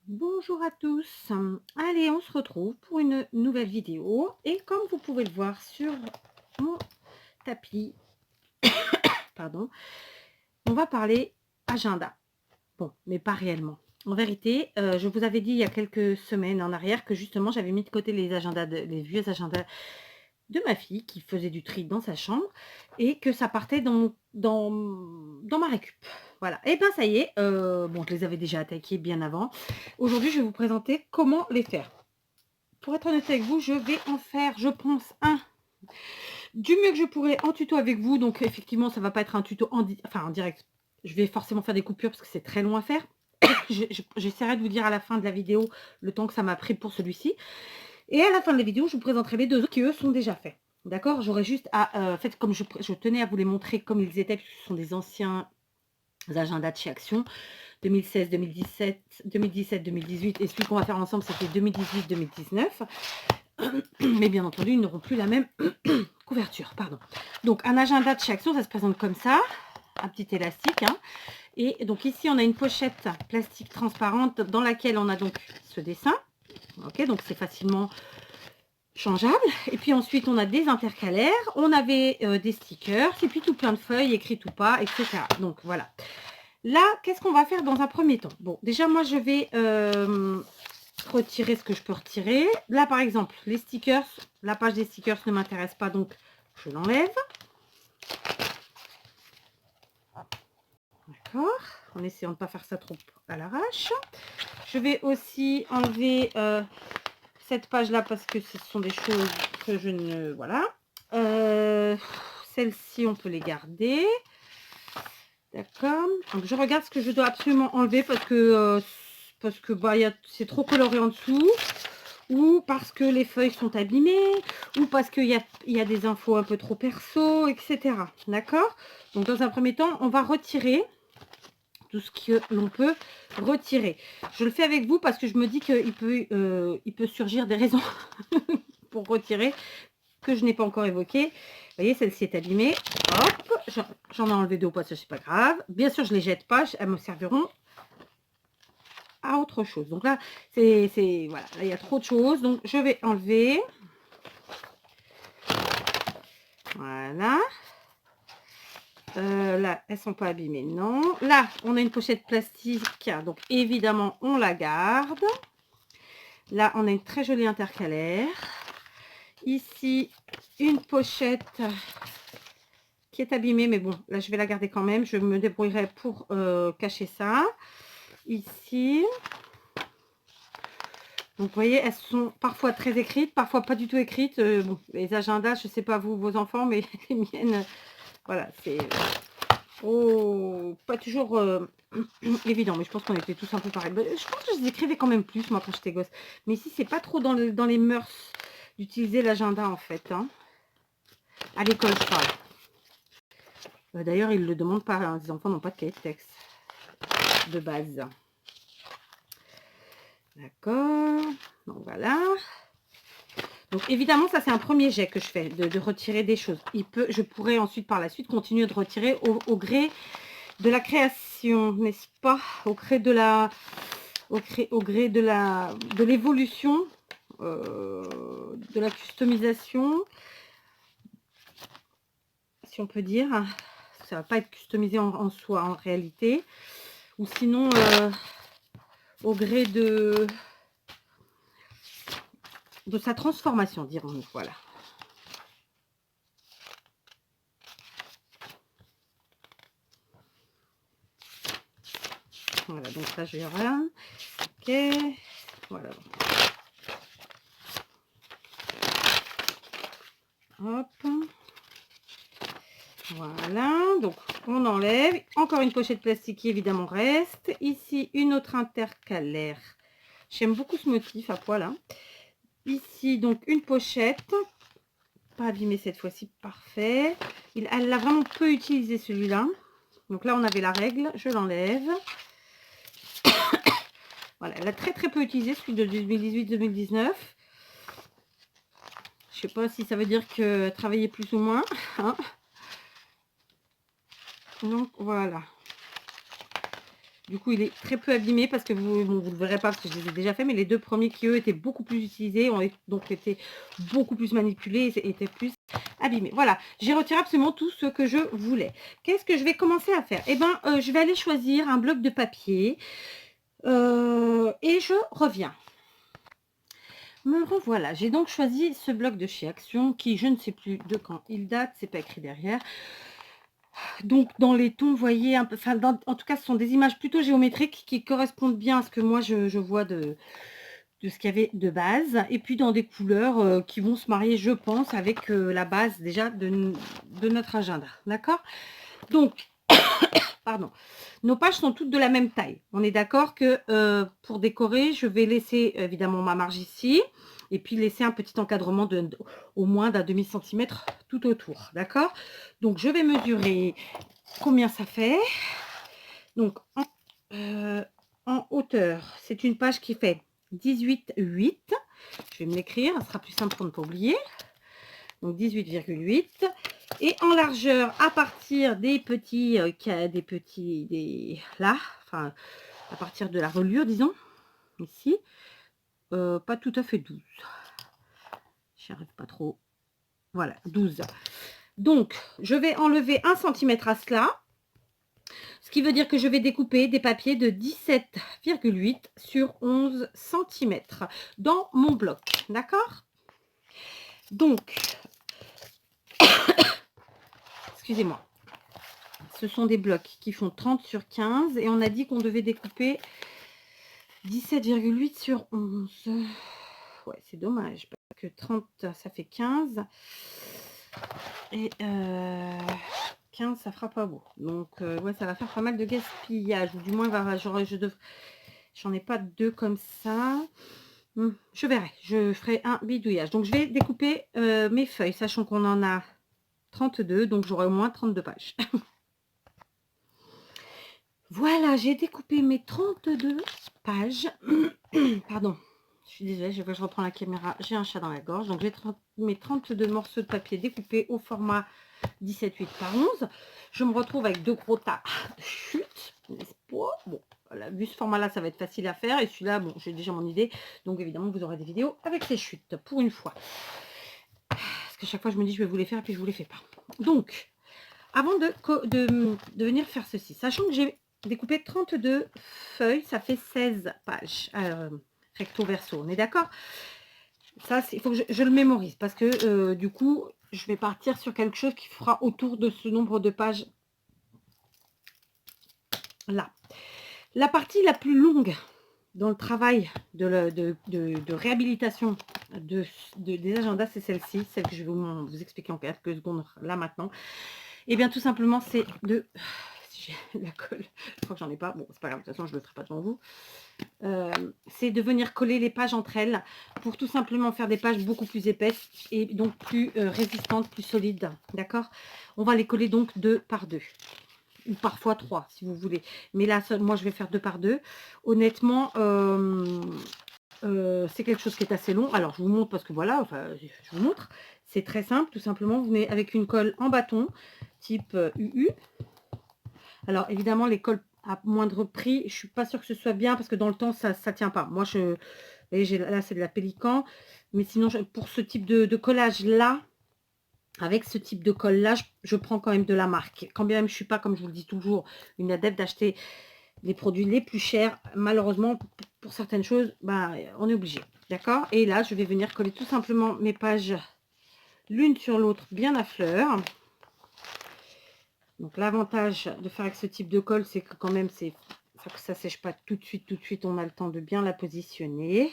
Bonjour à tous. Allez, on se retrouve pour une nouvelle vidéo. Et comme vous pouvez le voir sur mon tapis, pardon, on va parler agenda. Bon, mais pas réellement. En vérité, je vous avais dit il y a quelques semaines en arrière que justement j'avais mis de côté les vieux agendas de ma fille qui faisait du tri dans sa chambre et que ça partait dans ma récup. Voilà. Et ben ça y est, bon, je les avais déjà attaqués bien avant. Aujourd'hui, je vais vous présenter comment les faire. Pour être honnête avec vous, je vais en faire, je pense, un du mieux que je pourrais en tuto avec vous. Donc effectivement, ça va pas être un tuto en direct. Je vais forcément faire des coupures parce que c'est très long à faire. J'essaierai de vous dire à la fin de la vidéo le temps que ça m'a pris pour celui-ci. Et à la fin de la vidéo, je vous présenterai les deux autres qui, eux, sont déjà faits. D'accord. J'aurais juste à... fait, comme je tenais à vous les montrer comme ils étaient, puisque ce sont des anciens agendas de chez Action. 2016, 2017, 2017, 2018. Et celui qu'on va faire ensemble, c'était 2018, 2019. Mais bien entendu, ils n'auront plus la même couverture. Pardon. Donc, un agenda de chez Action, ça se présente comme ça. Un petit élastique. Hein. Et donc, ici, on a une pochette plastique transparente dans laquelle on a donc ce dessin. Ok, donc c'est facilement changeable. Et puis ensuite, on a des intercalaires. On avait des stickers. Et puis tout plein de feuilles, écrites ou pas, etc. Donc, voilà. Là, qu'est-ce qu'on va faire dans un premier temps? Bon, déjà, moi, je vais retirer ce que je peux retirer. Là, par exemple, les stickers, la page des stickers ne m'intéresse pas, donc je l'enlève. D'accord. En essayant de ne pas faire ça trop à l'arrache. Je vais aussi enlever cette page-là parce que ce sont des choses que je ne... Voilà. Celles-ci, on peut les garder. D'accord. Donc, je regarde ce que je dois absolument enlever parce que bah, c'est trop coloré en dessous. Ou parce que les feuilles sont abîmées, ou parce qu'il y a des infos un peu trop perso, etc. D'accord. Donc, dans un premier temps, on va retirer tout ce que l'on peut retirer. Je le fais avec vous parce que je me dis qu'il peut surgir des raisons pour retirer que je n'ai pas encore évoquées. Vous voyez, celle-ci est abîmée. Hop, j'en ai enlevé deux au passage, c'est pas grave. Bien sûr, je les jette pas, elles me serviront à autre chose. Donc là, voilà, là, il y a trop de choses. Donc, je vais enlever. Voilà. Là, elles sont pas abîmées, non. Là, on a une pochette plastique, donc évidemment, on la garde. Là, on a une très jolie intercalaire. Ici, une pochette qui est abîmée, mais bon, là, je vais la garder quand même. Je me débrouillerai pour cacher ça. Ici. Donc, vous voyez, elles sont parfois très écrites, parfois pas du tout écrites. Bon, les agendas, je sais pas vous, vos enfants, mais les miennes, voilà, c'est... Oh, pas toujours évident, mais je pense qu'on était tous un peu pareil. Je pense que je les écrivais quand même plus, moi, quand j'étais gosse. Mais ici, c'est pas trop dans les mœurs d'utiliser l'agenda, en fait. Hein. À l'école, je parle. D'ailleurs, ils ne le demandent pas. Hein. Les enfants n'ont pas de cahier de texte de base. D'accord. Donc, voilà. Donc, évidemment, ça, c'est un premier jet que je fais, de retirer des choses. Je pourrais ensuite, par la suite, continuer de retirer au gré de la création, n'est-ce pas? Au gré de la... Au gré de l'évolution, de la customisation, si on peut dire. Ça va pas être customisé en soi, en réalité. Ou sinon, au gré de sa transformation, dirons-nous. Voilà. Voilà, donc ça, je verrai. Ok. Voilà. Hop. Voilà, donc on enlève. Encore une pochette plastique qui évidemment reste. Ici, une autre intercalaire. J'aime beaucoup ce motif à poil. Hein. Ici, donc une pochette. Pas abîmée cette fois-ci, parfait. Elle l'a vraiment peu utilisé celui-là. Donc là, on avait la règle, je l'enlève. Voilà, elle a très très peu utilisé celui de 2018-2019. Je sais pas si ça veut dire que travailler plus ou moins. Hein. Donc voilà. Du coup, il est très peu abîmé parce que vous ne le verrez pas parce que je les ai déjà fait, mais les 2 premiers qui, eux, étaient beaucoup plus utilisés, ont donc été beaucoup plus manipulés et étaient plus abîmés. Voilà, j'ai retiré absolument tout ce que je voulais. Qu'est-ce que je vais commencer à faire? Eh ben, je vais aller choisir un bloc de papier et je reviens. Me revoilà. J'ai donc choisi ce bloc de chez Action qui, je ne sais plus de quand il date, c'est pas écrit derrière. Donc dans les tons, vous voyez, un peu, enfin, en tout cas, ce sont des images plutôt géométriques qui correspondent bien à ce que moi je vois de ce qu'il y avait de base. Et puis dans des couleurs qui vont se marier, je pense, avec la base déjà de notre agenda. D'accord? Donc, pardon, nos pages sont toutes de la même taille. On est d'accord que pour décorer, je vais laisser évidemment ma marge ici. Et puis laisser un petit encadrement au moins d'un demi-centimètre tout autour. D'accord? Donc je vais mesurer combien ça fait. Donc en hauteur, c'est une page qui fait 18,8. Je vais me l'écrire, ça sera plus simple pour ne pas oublier. Donc 18,8. Et en largeur, à partir des petits, là, enfin, à partir de la reliure, disons, ici, pas tout à fait 12. J'y arrive pas trop. Voilà, 12. Donc, je vais enlever 1 cm à cela. Ce qui veut dire que je vais découper des papiers de 17,8 sur 11 cm dans mon bloc. D'accord? Donc, excusez-moi. Ce sont des blocs qui font 30 sur 15 et on a dit qu'on devait découper 17,8 sur 11. Ouais, c'est dommage parce que 30, ça fait 15. Et 15, ça fera pas beau. Donc, ouais, ça va faire pas mal de gaspillage. Ou du moins, j'en ai pas 2 comme ça. Je verrai. Je ferai un bidouillage. Donc, je vais découper mes feuilles, sachant qu'on en a 32. Donc, j'aurai au moins 32 pages. Voilà, j'ai découpé mes 32 pages. Pardon, je suis désolée, je reprends la caméra. J'ai un chat dans la gorge. Donc, j'ai mes 32 morceaux de papier découpés au format 17,8 par 11. Je me retrouve avec 2 gros tas de chutes, n'est-ce pas? Bon, voilà, vu ce format-là, ça va être facile à faire. Et celui-là, bon, j'ai déjà mon idée. Donc, évidemment, vous aurez des vidéos avec ces chutes, pour une fois. Parce que chaque fois, je me dis, je vais vous les faire, et puis je ne vous les fais pas. Donc, avant de venir faire ceci, sachant que j'ai découpé 32 feuilles, ça fait 16 pages, recto verso, on est d'accord? Ça, il faut que je le mémorise, parce que du coup, je vais partir sur quelque chose qui fera autour de ce nombre de pages là. La partie la plus longue dans le travail de réhabilitation des agendas, c'est celle-ci, celle que je vais vous expliquer en quelques secondes là maintenant. Et bien tout simplement, c'est de... Si j'ai la colle, je crois que j'en ai pas. Bon, c'est pas grave, de toute façon, je ne le ferai pas devant vous. C'est de venir coller les pages entre elles pour tout simplement faire des pages beaucoup plus épaisses et donc plus résistantes, plus solides. D'accord? On va les coller donc 2 par 2. Ou parfois 3 si vous voulez. Mais là, moi, je vais faire 2 par 2. Honnêtement, c'est quelque chose qui est assez long. Alors, je vous montre parce que voilà, enfin, je vous montre. C'est très simple, tout simplement. Vous venez avec une colle en bâton, type UU. Alors, évidemment, les colles à moindre prix, je suis pas sûre que ce soit bien parce que dans le temps, ça tient pas. Moi, là, c'est de la Pélican. Mais sinon, pour ce type de collage-là, avec ce type de colle-là, je prends quand même de la marque. Quand bien même, je suis pas, comme je vous le dis toujours, une adepte d'acheter les produits les plus chers. Malheureusement, pour certaines choses, bah, on est obligé. D'accord? Et là, je vais venir coller tout simplement mes pages l'une sur l'autre bien à fleur. Donc, l'avantage de faire avec ce type de colle, c'est que quand même, ça sèche pas tout de suite. On a le temps de bien la positionner.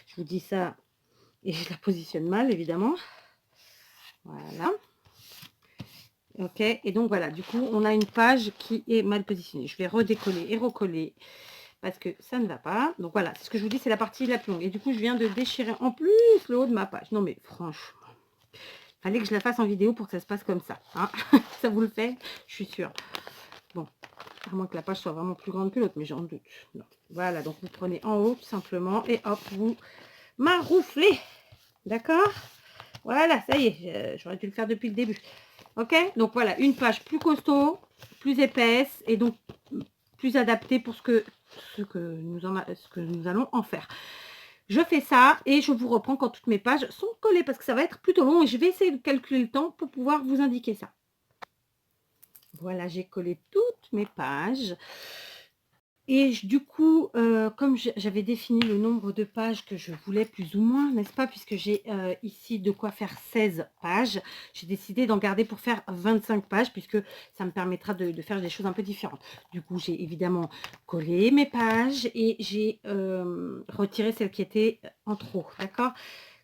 Je vous dis ça et je la positionne mal, évidemment. Voilà. Ok, et donc voilà, du coup, on a une page qui est mal positionnée. Je vais redécoller et recoller parce que ça ne va pas. Donc voilà, ce que je vous dis, c'est la partie la plus longue. Et du coup, je viens de déchirer en plus le haut de ma page. Non mais franchement, fallait que je la fasse en vidéo pour que ça se passe comme ça. Hein. Ça vous le fait, je suis sûre. Bon, à moins que la page soit vraiment plus grande que l'autre, mais j'en doute. Non. Voilà, donc vous prenez en haut tout simplement et hop, vous marouflez. D'accord? Voilà, ça y est, j'aurais dû le faire depuis le début. Ok, donc voilà, une page plus costaud, plus épaisse, et donc plus adapté pour ce que nous allons en faire. Je fais ça et je vous reprends quand toutes mes pages sont collées parce que ça va être plutôt long et je vais essayer de calculer le temps pour pouvoir vous indiquer ça. Voilà, j'ai collé toutes mes pages. Et du coup, comme j'avais défini le nombre de pages que je voulais plus ou moins, n'est-ce pas? Puisque j'ai ici de quoi faire 16 pages, j'ai décidé d'en garder pour faire 25 pages, puisque ça me permettra de faire des choses un peu différentes. Du coup, j'ai évidemment collé mes pages et j'ai retiré celles qui étaient en trop, d'accord?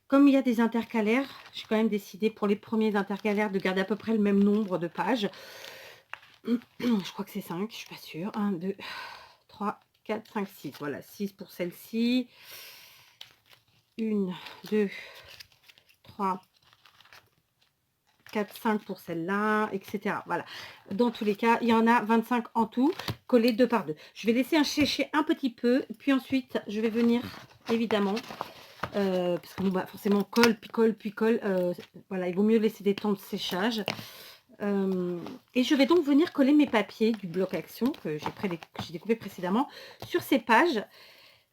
Comme il y a des intercalaires, j'ai quand même décidé pour les premiers intercalaires de garder à peu près le même nombre de pages. Je crois que c'est 5, je suis pas sûre. 1, 2, 3, 4, 5, 6. Voilà, 6 pour celle-ci. 1, 2, 3, 4, 5 pour celle-là, etc. Voilà. Dans tous les cas, il y en a 25 en tout, collés 2 par 2. Je vais laisser sécher un petit peu, puis ensuite, je vais venir, évidemment, parce que bon, bah, forcément, colle, puis colle, puis colle. Voilà, il vaut mieux laisser des temps de séchage. Et je vais donc venir coller mes papiers du bloc action que j'ai découpé précédemment sur ces pages.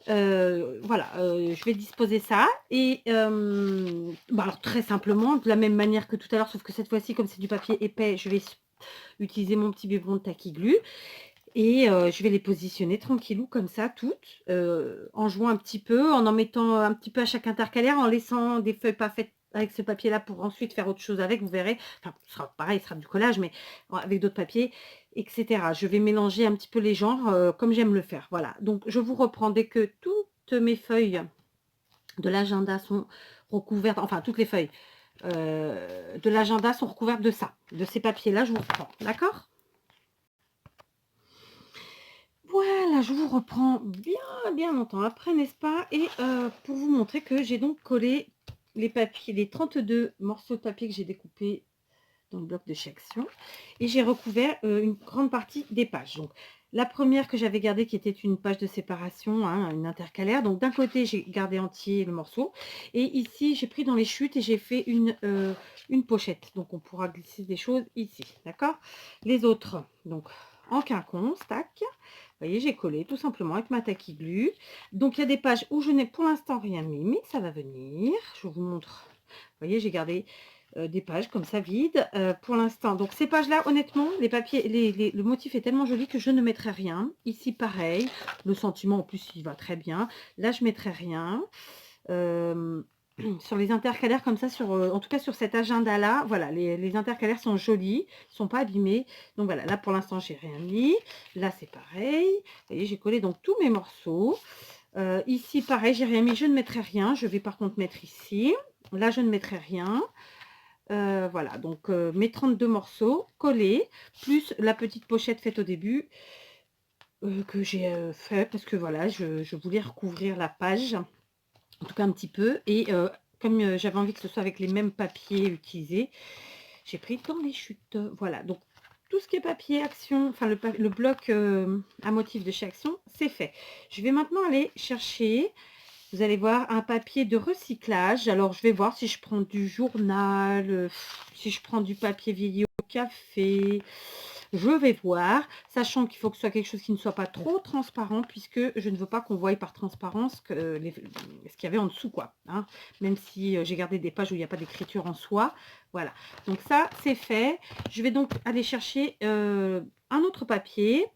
Voilà, je vais disposer ça et bah alors très simplement, de la même manière que tout à l'heure, sauf que cette fois-ci, comme c'est du papier épais, je vais utiliser mon petit biberon de Tacky Glue et je vais les positionner tranquillou comme ça, toutes, en jouant un petit peu, en mettant un petit peu à chaque intercalaire, en laissant des feuilles pas faites avec ce papier-là pour ensuite faire autre chose avec, vous verrez. Enfin, ce sera pareil, ce sera du collage, mais avec d'autres papiers, etc. Je vais mélanger un petit peu les genres comme j'aime le faire. Voilà, donc je vous reprends dès que toutes mes feuilles de l'agenda sont recouvertes, enfin toutes les feuilles de l'agenda sont recouvertes de ça, de ces papiers-là, je vous reprends, d'accord? Voilà, je vous reprends bien longtemps après, n'est-ce pas? Et pour vous montrer que j'ai donc collé les papiers, les 32 morceaux de papier que j'ai découpés dans le bloc de section et j'ai recouvert une grande partie des pages. Donc la première que j'avais gardée qui était une page de séparation, hein, une intercalaire. Donc d'un côté j'ai gardé entier le morceau et ici j'ai pris dans les chutes et j'ai fait une pochette. Donc on pourra glisser des choses ici, d'accord? Les autres, donc en quinconce, tac. Vous voyez, j'ai collé tout simplement avec ma Tacky Glue. Donc il y a des pages où je n'ai pour l'instant rien mis, mais ça va venir. Je vous montre. Vous voyez, j'ai gardé des pages comme ça vides pour l'instant. Donc ces pages-là, honnêtement, les papiers, le motif est tellement joli que je ne mettrai rien. Ici, pareil. Le sentiment, en plus, il va très bien. Là, je mettrai rien. Sur les intercalaires comme ça, en tout cas sur cet agenda-là, voilà, les intercalaires sont jolis, ils sont pas abîmés. Donc voilà, là pour l'instant, j'ai rien mis. Là, c'est pareil. Vous voyez, j'ai collé donc tous mes morceaux. Ici, pareil, j'ai rien mis, je ne mettrai rien. Je vais par contre mettre ici. Là, je ne mettrai rien. Voilà, donc mes 32 morceaux collés, plus la petite pochette faite au début que j'ai fait parce que voilà, je voulais recouvrir la page, en tout cas un petit peu. Et comme j'avais envie que ce soit avec les mêmes papiers utilisés, j'ai pris dans les chutes. Voilà, donc tout ce qui est papier action, enfin le bloc à motif de chez Action, c'est fait. Je vais maintenant aller chercher, vous allez voir, un papier de recyclage. Alors, je vais voir si je prends du journal, si je prends du papier vieilli au café. Je vais voir, sachant qu'il faut que ce soit quelque chose qui ne soit pas trop transparent, puisque je ne veux pas qu'on voie par transparence ce qu'il y avait en dessous, quoi. Hein. Même si j'ai gardé des pages où il n'y a pas d'écriture en soi. Voilà. Donc ça, c'est fait. Je vais donc aller chercher un autre papier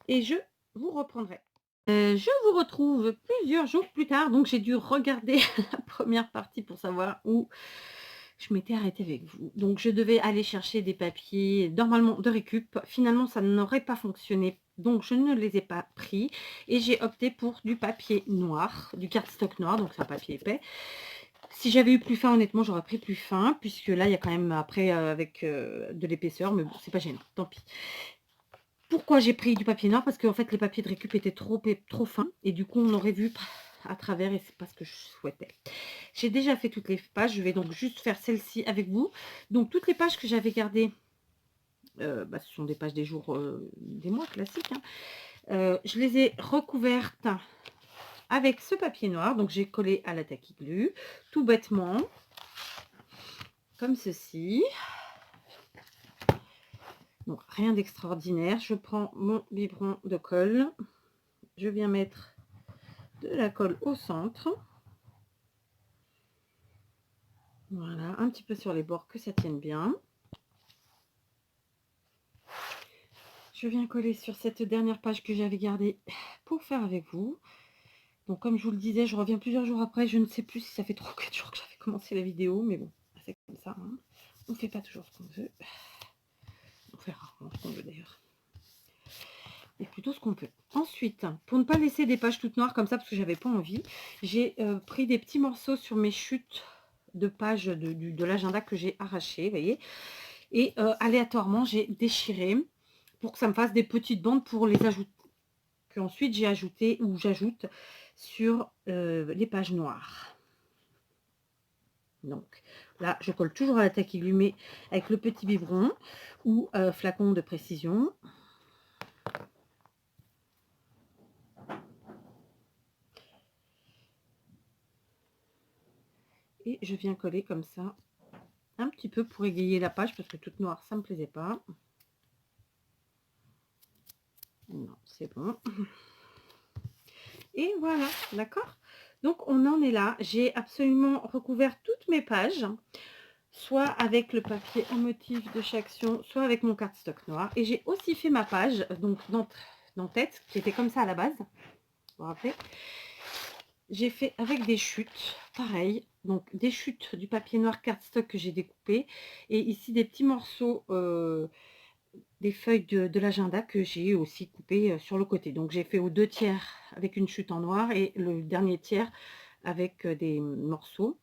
et je vous reprendrai. Je vous retrouve plusieurs jours plus tard, donc j'ai dû regarder la première partie pour savoir où je m'étais arrêtée avec vous. Donc je devais aller chercher des papiers, normalement de récup. Finalement, ça n'aurait pas fonctionné, donc je ne les ai pas pris. Et j'ai opté pour du papier noir, du cardstock noir, donc c'est un papier épais. Si j'avais eu plus fin, honnêtement, j'aurais pris plus fin, puisque là, il y a quand même après avec de l'épaisseur, mais bon, c'est pas gênant, tant pis. Pourquoi j'ai pris du papier noir? Parce qu'en fait, les papiers de récup étaient trop fins et du coup, on aurait vu à travers et c'est pas ce que je souhaitais. J'ai déjà fait toutes les pages, je vais donc juste faire celle-ci avec vous. Donc, toutes les pages que j'avais gardées, bah, ce sont des pages des jours, des mois classiques. Hein. Je les ai recouvertes avec ce papier noir. Donc, j'ai collé à la Tacky Glue, tout bêtement, comme ceci. Donc rien d'extraordinaire. Je prends mon biberon de colle. Je viens mettre de la colle au centre. Voilà, un petit peu sur les bords que ça tienne bien. Je viens coller sur cette dernière page que j'avais gardée pour faire avec vous. Donc comme je vous le disais, je reviens plusieurs jours après. Je ne sais plus si ça fait 3 ou 4 jours que j'avais commencé la vidéo, mais bon, c'est comme ça. Hein. On ne fait pas toujours ce qu'on veut. On fait rarement ce qu'on veut d'ailleurs. Et plutôt ce qu'on peut. Ensuite, pour ne pas laisser des pages toutes noires comme ça, parce que j'avais pas envie, j'ai pris des petits morceaux sur mes chutes de pages de l'agenda que j'ai arraché, vous voyez. Et aléatoirement, j'ai déchiré pour que ça me fasse des petites bandes pour les ajouter. Que ensuite j'ai ajouté ou j'ajoute sur les pages noires. Donc là, je colle toujours à la taque allumée avec le petit biberon ou flacon de précision. Et je viens coller comme ça un petit peu pour égayer la page parce que toute noire ça me plaisait pas. Non, c'est bon. Et voilà, d'accord. Donc on en est là. J'ai absolument recouvert toutes mes pages, soit avec le papier en motif de chaque action, soit avec mon cardstock noir. Et j'ai aussi fait ma page, donc dans tête, qui était comme ça à la base. Vous vous rappelez? J'ai fait avec des chutes, pareil. Donc des chutes du papier noir cardstock que j'ai découpé. Et ici des petits morceaux des feuilles de l'agenda que j'ai aussi coupé sur le côté. Donc j'ai fait aux 2/3 avec une chute en noir et le dernier tiers avec des morceaux.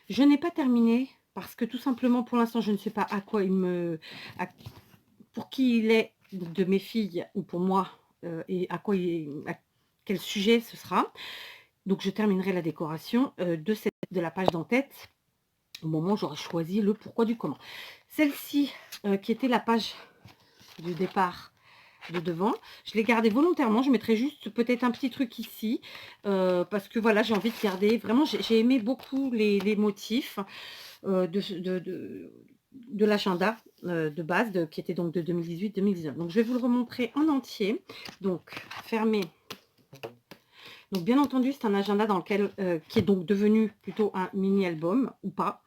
Je n'ai pas terminé parce que tout simplement pour l'instant je ne sais pas à quoi pour qui il est de mes filles ou pour moi et à quel sujet ce sera. Donc je terminerai la décoration de la page d'en-tête au moment où j'aurai choisi le pourquoi du comment. Celle-ci qui était la page du départ de devant, je l'ai gardée volontairement. Je mettrai juste peut-être un petit truc ici parce que voilà, j'ai envie de garder vraiment, j'ai aimé beaucoup les motifs de l'agenda de base qui était donc de 2018-2019. Donc je vais vous le remontrer en entier. Donc fermez. Donc bien entendu, c'est un agenda dans lequel qui est donc devenu plutôt un mini-album ou pas.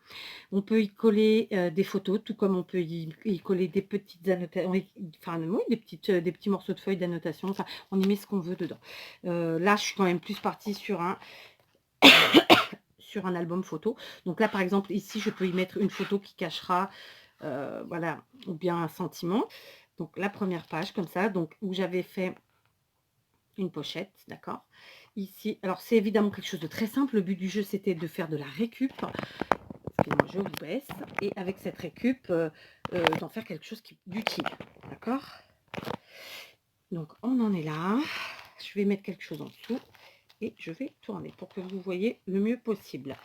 On peut y coller des photos, tout comme on peut y coller des petites annotations, enfin oui, des petits morceaux de feuilles d'annotation. Enfin, on y met ce qu'on veut dedans. Là, je suis quand même plus partie sur un sur un album photo. Donc là, par exemple, ici, je peux y mettre une photo qui cachera, voilà, ou bien un sentiment. Donc la première page comme ça, donc où j'avais fait une pochette, d'accord. Ici, alors c'est évidemment quelque chose de très simple. Le but du jeu, c'était de faire de la récup. Excusez-moi, je vous baisse. Et avec cette récup, d'en faire quelque chose d'utile, d'accord. Donc on en est là. Je vais mettre quelque chose en dessous et je vais tourner pour que vous voyez le mieux possible.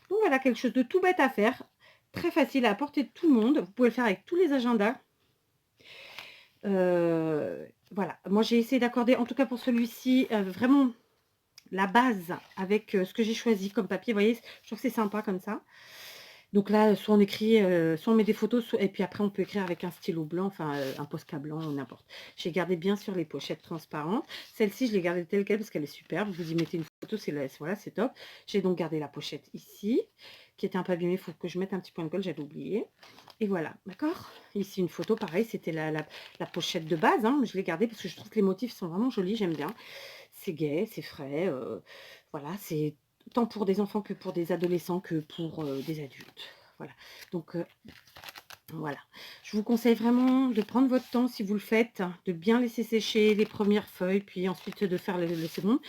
Donc voilà, quelque chose de tout bête à faire, très facile à porter de tout le monde. Vous pouvez le faire avec tous les agendas. Voilà, moi j'ai essayé d'accorder, en tout cas pour celui-ci, vraiment la base avec ce que j'ai choisi comme papier. Vous voyez, je trouve que c'est sympa comme ça. Donc là, soit on écrit, soit on met des photos, et puis après on peut écrire avec un stylo blanc, enfin un Posca blanc, n'importe. J'ai gardé bien sûr les pochettes transparentes. Celle-ci, je l'ai gardée telle quelle parce qu'elle est superbe. Vous y mettez une photo, voilà, c'est top. J'ai donc gardé la pochette ici, qui était un peu abîmée. Il faut que je mette un petit point de colle, j'avais oublié. Et voilà, d'accord. Ici une photo, pareil, c'était la pochette de base. Hein, je l'ai gardée parce que je trouve que les motifs sont vraiment jolis, j'aime bien. C'est gai, c'est frais. Voilà, c'est tant pour des enfants que pour des adolescents que pour des adultes. Voilà, donc voilà. Je vous conseille vraiment de prendre votre temps si vous le faites, de bien laisser sécher les premières feuilles, puis ensuite de faire le second,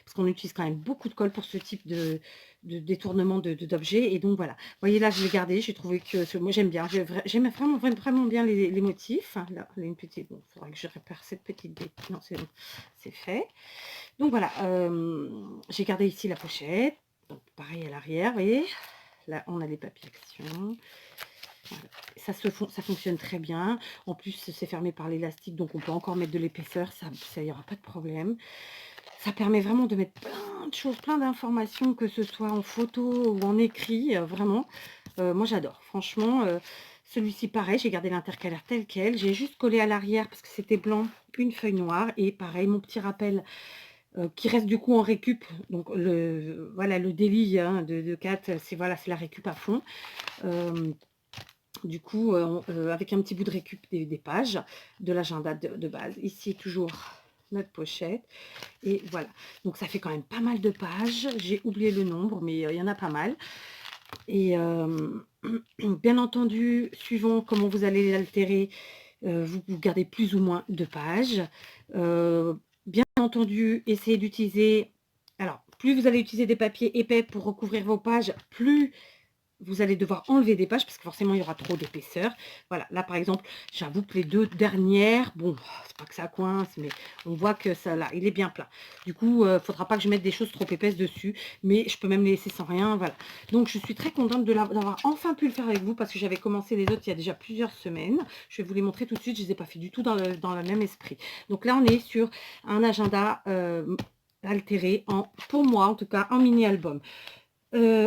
parce qu'on utilise quand même beaucoup de colle pour ce type de détournement d'objets. Et donc voilà, vous voyez là, je l'ai gardé, j'ai trouvé que moi j'aime bien, j'aime vraiment bien les motifs. Là, une petite, bon, il faudra que je répare cette petite bête. Non, c'est bon, c'est fait. Donc voilà, j'ai gardé ici la pochette, donc pareil à l'arrière, vous voyez. Là, on a les papiers action. Voilà. Ça fonctionne très bien. En plus, c'est fermé par l'élastique, donc on peut encore mettre de l'épaisseur, ça y aura pas de problème. Ça permet vraiment de mettre plein de choses, plein d'informations, que ce soit en photo ou en écrit, vraiment. Moi, j'adore. Franchement, Celui-ci, pareil, j'ai gardé l'intercalaire tel quel. J'ai juste collé à l'arrière parce que c'était blanc, une feuille noire. Et pareil, mon petit rappel qui reste du coup en récup. Donc, voilà, le délit hein, de Kat, c'est voilà, c'est la récup à fond. Du coup, avec un petit bout de récup des pages de l'agenda de base. Ici, toujours notre pochette. Et voilà. Donc, ça fait quand même pas mal de pages. J'ai oublié le nombre, mais il y en a pas mal. Et bien entendu, suivant comment vous allez l'altérer, vous gardez plus ou moins de pages. Bien entendu, essayez d'utiliser... Alors, plus vous allez utiliser des papiers épais pour recouvrir vos pages, plus vous allez devoir enlever des pages parce que forcément il y aura trop d'épaisseur. Voilà, là par exemple, j'avoue que les 2 dernières, bon, c'est pas que ça coince, mais on voit que ça là, il est bien plein. Du coup, faudra pas que je mette des choses trop épaisses dessus, mais je peux même les laisser sans rien, voilà. Donc je suis très contente d'avoir enfin pu le faire avec vous parce que j'avais commencé les autres il y a déjà plusieurs semaines. Je vais vous les montrer tout de suite, je les ai pas fait du tout dans le même esprit. Donc là, on est sur un agenda altéré, pour moi en tout cas, en mini-album.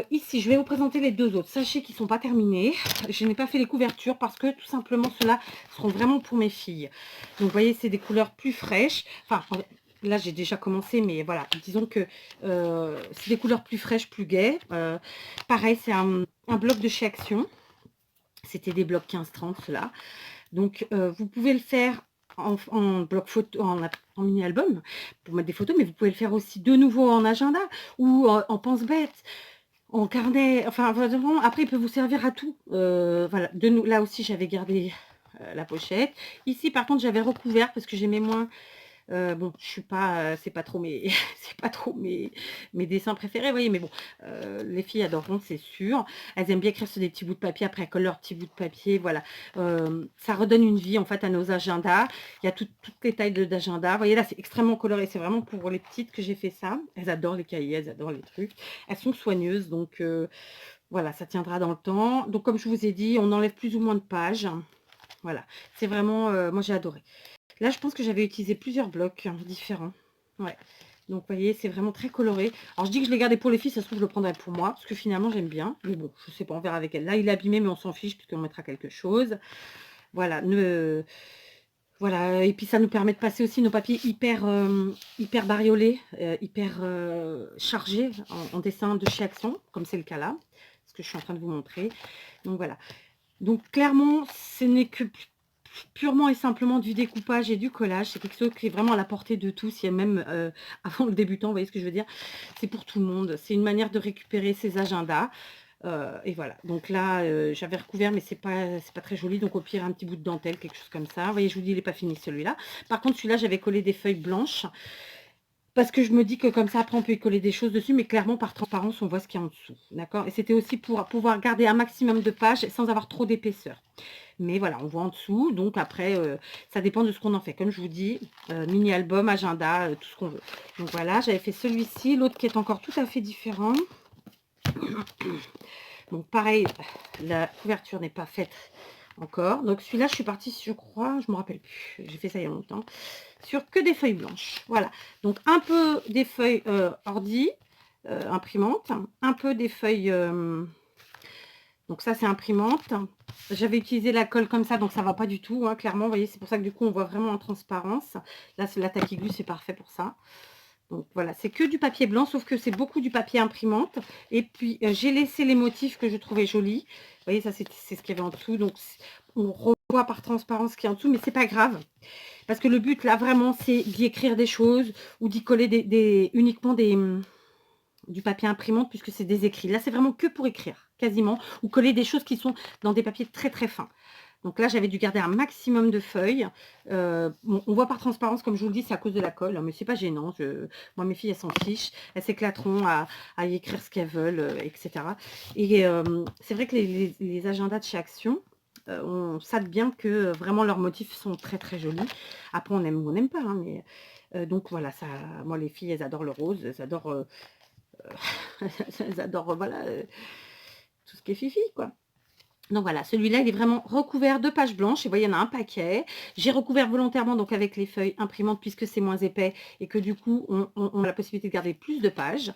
Ici, je vais vous présenter les 2 autres. Sachez qu'ils ne sont pas terminés. Je n'ai pas fait les couvertures parce que tout simplement, ceux-là seront vraiment pour mes filles. Donc, vous voyez, c'est des couleurs plus fraîches. Enfin, là, j'ai déjà commencé, mais voilà. Disons que c'est des couleurs plus fraîches, plus gaies. Pareil, c'est un bloc de chez Action. C'était des blocs 15-30, ceux-là. Donc, vous pouvez le faire en bloc photo, en mini-album, pour mettre des photos, mais vous pouvez le faire aussi de nouveau en agenda ou en pense-bête, en carnet, enfin vraiment, après il peut vous servir à tout. Voilà, là aussi j'avais gardé la pochette. Ici par contre j'avais recouvert parce que j'aimais moins. Bon, je suis pas, c'est pas trop mes, c'est pas trop mes dessins préférés, vous voyez, mais bon, les filles adoreront, c'est sûr. Elles aiment bien écrire sur des petits bouts de papier, après elles collent leurs petits bouts de papier, voilà. Ça redonne une vie en fait à nos agendas. Il y a toutes les tailles d'agenda. Vous voyez là, c'est extrêmement coloré. C'est vraiment pour les petites que j'ai fait ça. Elles adorent les cahiers, elles adorent les trucs. Elles sont soigneuses, donc voilà, ça tiendra dans le temps. Donc comme je vous ai dit, on enlève plus ou moins de pages. Voilà, c'est vraiment, moi j'ai adoré. Là, je pense que j'avais utilisé plusieurs blocs différents. Ouais. Donc, vous voyez, c'est vraiment très coloré. Alors, je dis que je l'ai gardé pour les filles, ça se trouve, je le prendrai pour moi, parce que finalement, j'aime bien. Mais bon, je sais pas, on verra avec elle. Là, il est abîmé, mais on s'en fiche, puisqu'on mettra quelque chose. Voilà. Voilà. Et puis, ça nous permet de passer aussi nos papiers hyper bariolés, hyper chargés en dessin de chez Action, comme c'est le cas là, ce que je suis en train de vous montrer. Donc, voilà. Donc, clairement, ce n'est que purement et simplement du découpage et du collage. C'est quelque chose qui est vraiment à la portée de tous. Il y a même avant le débutant, vous voyez ce que je veux dire, c'est pour tout le monde. C'est une manière de récupérer ses agendas. Et voilà, donc là j'avais recouvert, mais c'est pas très joli, donc au pire un petit bout de dentelle, quelque chose comme ça. Vous voyez, je vous dis, il n'est pas fini celui-là. Par contre, celui-là, j'avais collé des feuilles blanches parce que je me dis que comme ça, après, on peut y coller des choses dessus, mais clairement, par transparence, on voit ce qu'il y a en dessous. D'accord. Et c'était aussi pour pouvoir garder un maximum de pages sans avoir trop d'épaisseur. Mais voilà, on voit en dessous. Donc après, ça dépend de ce qu'on en fait. Comme je vous dis, mini-album, agenda, tout ce qu'on veut. Donc voilà, j'avais fait celui-ci. L'autre qui est encore tout à fait différent. Donc pareil, la couverture n'est pas faite encore. Donc celui-là, je suis partie, je crois, je me rappelle plus. J'ai fait ça il y a longtemps. Sur que des feuilles blanches. Voilà. Donc un peu des feuilles ordi, imprimante. Un peu des feuilles... donc ça, c'est imprimante. J'avais utilisé la colle comme ça, donc ça va pas du tout, hein, clairement. Vous voyez, c'est pour ça que du coup, on voit vraiment en transparence. Là, c'est la taquiglue, c'est parfait pour ça. Donc voilà, c'est que du papier blanc, sauf que c'est beaucoup du papier imprimante. Et puis, j'ai laissé les motifs que je trouvais jolis. Vous voyez, ça, c'est ce qu'il y avait en dessous. Donc, on revoit par transparence ce qu'il y a en dessous, mais c'est pas grave. Parce que le but, là, vraiment, c'est d'y écrire des choses ou d'y coller uniquement du papier imprimante, puisque c'est des écrits. Là, c'est vraiment que pour écrire, quasiment, ou coller des choses qui sont dans des papiers très très fins. Donc là, j'avais dû garder un maximum de feuilles. Bon, on voit par transparence, comme je vous le dis, c'est à cause de la colle, hein, mais c'est pas gênant. Moi, mes filles, elles s'en fichent. Elles s'éclateront à y écrire ce qu'elles veulent, etc. Et c'est vrai que les agendas de chez Action, on sait bien que vraiment leurs motifs sont très très jolis. Après, on aime ou on n'aime pas, hein, mais donc voilà, ça, moi, les filles, elles adorent le rose, elles adorent... J'adore, voilà, tout ce qui est fifi, quoi. Donc voilà, celui-là, il est vraiment recouvert de pages blanches. Et vous voyez, il y en a un paquet. J'ai recouvert volontairement donc avec les feuilles imprimantes puisque c'est moins épais et que du coup, on a la possibilité de garder plus de pages.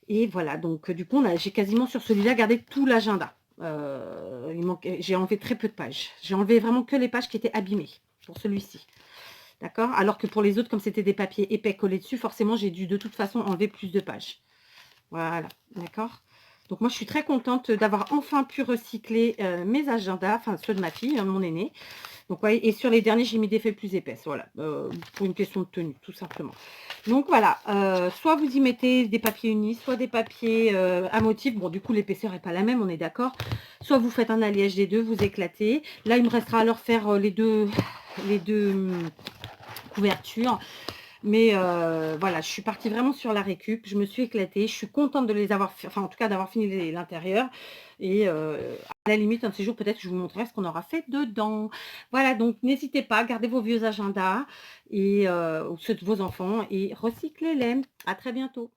Et voilà, donc du coup, j'ai quasiment sur celui-là gardé tout l'agenda. J'ai enlevé très peu de pages. J'ai enlevé vraiment que les pages qui étaient abîmées, pour celui-ci. D'accord? Alors que pour les autres, comme c'était des papiers épais collés dessus, forcément, j'ai dû de toute façon enlever plus de pages. Voilà, d'accord? Donc moi, je suis très contente d'avoir enfin pu recycler, mes agendas, enfin ceux de ma fille, mon aînée. Donc ouais, et sur les derniers, j'ai mis des feuilles plus épaisses, voilà, pour une question de tenue, tout simplement. Donc voilà, soit vous y mettez des papiers unis, soit des papiers, à motifs. Bon, du coup, l'épaisseur est pas la même, on est d'accord. Soit vous faites un alliage des 2, vous éclatez. Là, il me restera à leur faire, les deux couvertures. Mais voilà, je suis partie vraiment sur la récup. Je me suis éclatée. Je suis contente de les avoir fait, enfin en tout cas d'avoir fini l'intérieur. Et à la limite, un de ces jours, peut-être que je vous montrerai ce qu'on aura fait dedans. Voilà, donc n'hésitez pas, gardez vos vieux agendas et ou ceux de vos enfants et recyclez-les. À très bientôt.